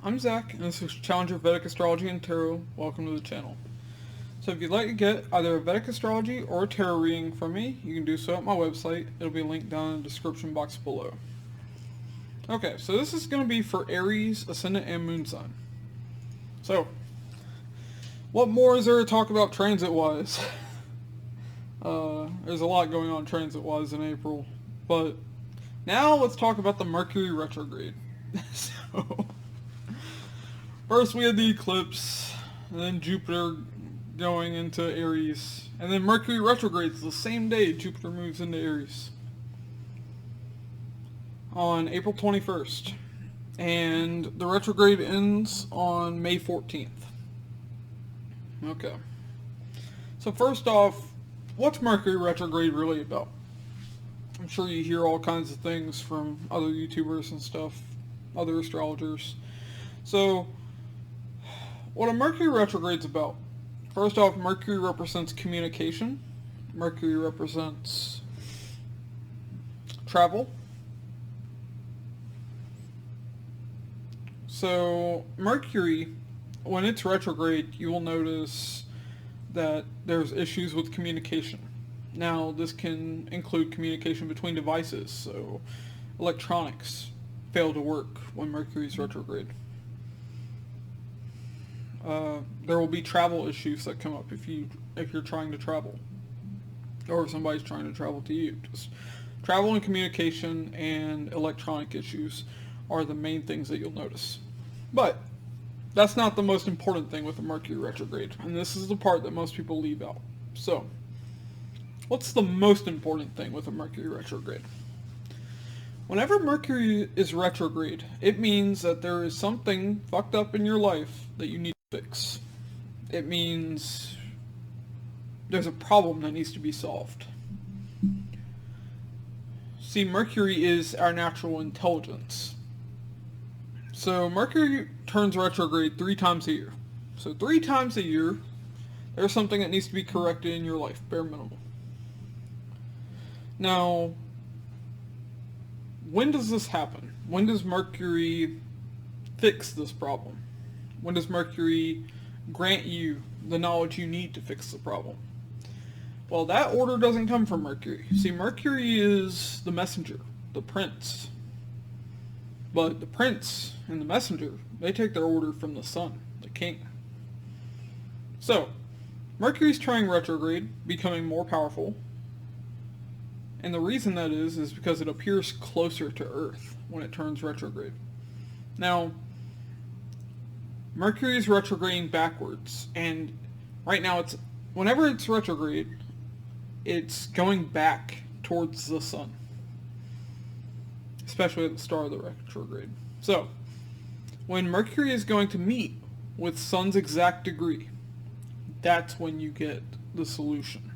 I'm Zach, and this is Challenger Vedic Astrology and Tarot. Welcome to the channel. So if you'd like to get either a Vedic Astrology or a Tarot reading from me, you can do so at my website. It'll be linked down in the description box below. Okay, so this is going to be for Aries, Ascendant, and Moon sign. So, what more is there to talk about transit-wise? There's a lot going on transit-wise in April, but now let's talk about the Mercury Retrograde. So, first we had the eclipse, and then Jupiter going into Aries, and then Mercury retrogrades the same day Jupiter moves into Aries on April 21st, and the retrograde ends on May 14th. Okay, so first off, what's Mercury retrograde really about? I'm sure you hear all kinds of things from other YouTubers and stuff, other astrologers. So, what a Mercury retrograde's about? First off, Mercury represents communication. Mercury represents travel. So, Mercury, when it's retrograde, you will notice that there's issues with communication. Now, this can include communication between devices, so electronics fail to work when Mercury's retrograde. There will be travel issues that come up if you're trying to travel, or somebody's trying to travel to you. Just travel and communication and electronic issues are the main things that you'll notice. But that's not the most important thing with the Mercury retrograde, and this is the part that most people leave out. So, what's the most important thing with a Mercury retrograde? Whenever Mercury is retrograde, it means that there is something fucked up in your life that you need to fix. It means there's a problem that needs to be solved. See, Mercury is our natural intelligence. So Mercury turns retrograde 3 times a year. So 3 times a year, there's something that needs to be corrected in your life, bare minimum. Now, when does this happen? When does Mercury fix this problem? When does Mercury grant you the knowledge you need to fix the problem? Well, that order doesn't come from Mercury. See, Mercury is the messenger, the prince. But the prince and the messenger, they take their order from the sun, the king. So, Mercury's trying retrograde, becoming more powerful. And the reason that is because it appears closer to Earth when it turns retrograde. Now, Mercury is retrograding backwards, and right now whenever it's retrograde, it's going back towards the sun, especially at the start of the retrograde. So, when Mercury is going to meet with Sun's exact degree, that's when you get the solution.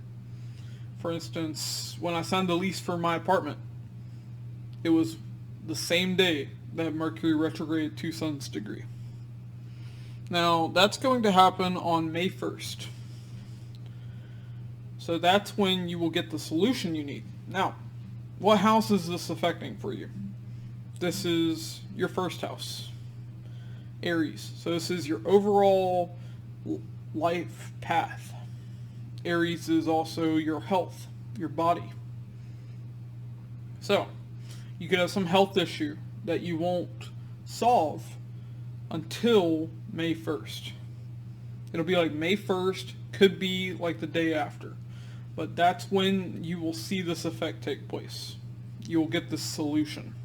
For instance, when I signed the lease for my apartment, it was the same day that Mercury retrograded to Sun's degree. Now, that's going to happen on May 1st. So that's when you will get the solution you need. Now, what house is this affecting for you? This is your first house, Aries. So this is your overall life path. Aries is also your health, your body. So, you could have some health issue that you won't solve until May 1st. It'll be like May 1st, could be like the day after. But that's when you will see this effect take place. You will get this solution.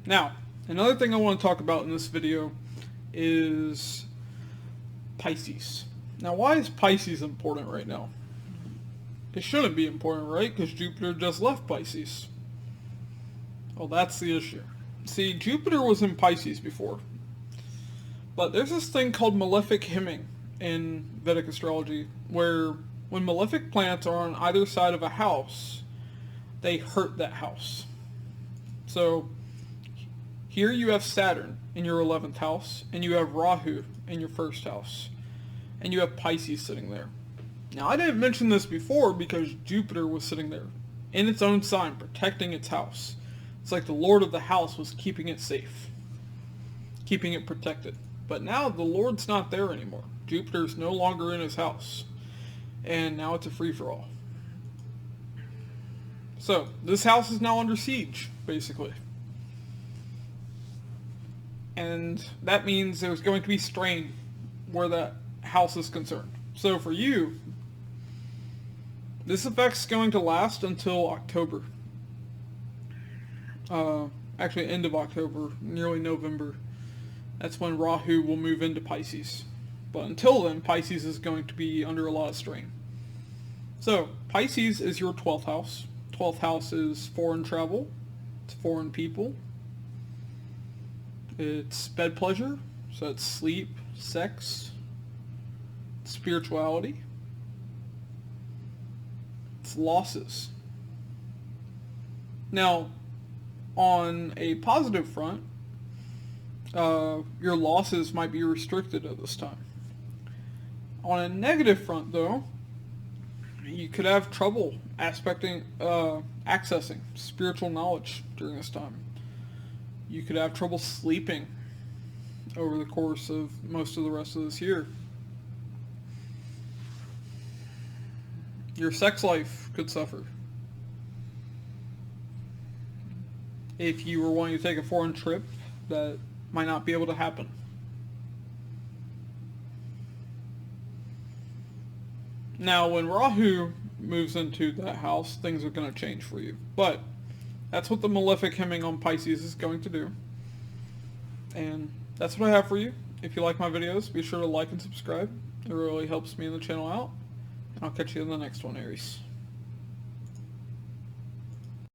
Now, another thing I want to talk about in this video is Pisces. Now, why is Pisces important right now? It shouldn't be important, right? Because Jupiter just left Pisces. Well, that's the issue. See, Jupiter was in Pisces before. But there's this thing called malefic hemming in Vedic astrology, where when malefic planets are on either side of a house, they hurt that house. So, here you have Saturn in your 11th house, and you have Rahu in your first house. And you have Pisces sitting there. Now, I didn't mention this before because Jupiter was sitting there in its own sign, protecting its house. It's like the lord of the house was keeping it safe. keeping it protected. But now the Lord's not there anymore. Jupiter's no longer in his house. And now it's a free-for-all. So, this house is now under siege, basically. And that means there's going to be strain where that house is concerned. So for you, this effect's going to last until October. Actually, end of October, nearly November. That's when Rahu will move into Pisces. But until then, Pisces is going to be under a lot of strain. So, Pisces is your 12th house. 12th house is foreign travel. It's foreign people. It's bed pleasure. So it's sleep, sex, spirituality. It's losses. Now, on a positive front, your losses might be restricted at this time. On a negative front, though, you could have trouble accessing spiritual knowledge during this time. You could have trouble sleeping over the course of most of the rest of this year. Your sex life could suffer. If you were wanting to take a foreign trip, that might not be able to happen. Now, when Rahu moves into that house, things are going to change for you. But that's what the malefic hemming on Pisces is going to do. And that's what I have for you. If you like my videos, be sure to like and subscribe. It really helps me and the channel out. And I'll catch you in the next one, Aries.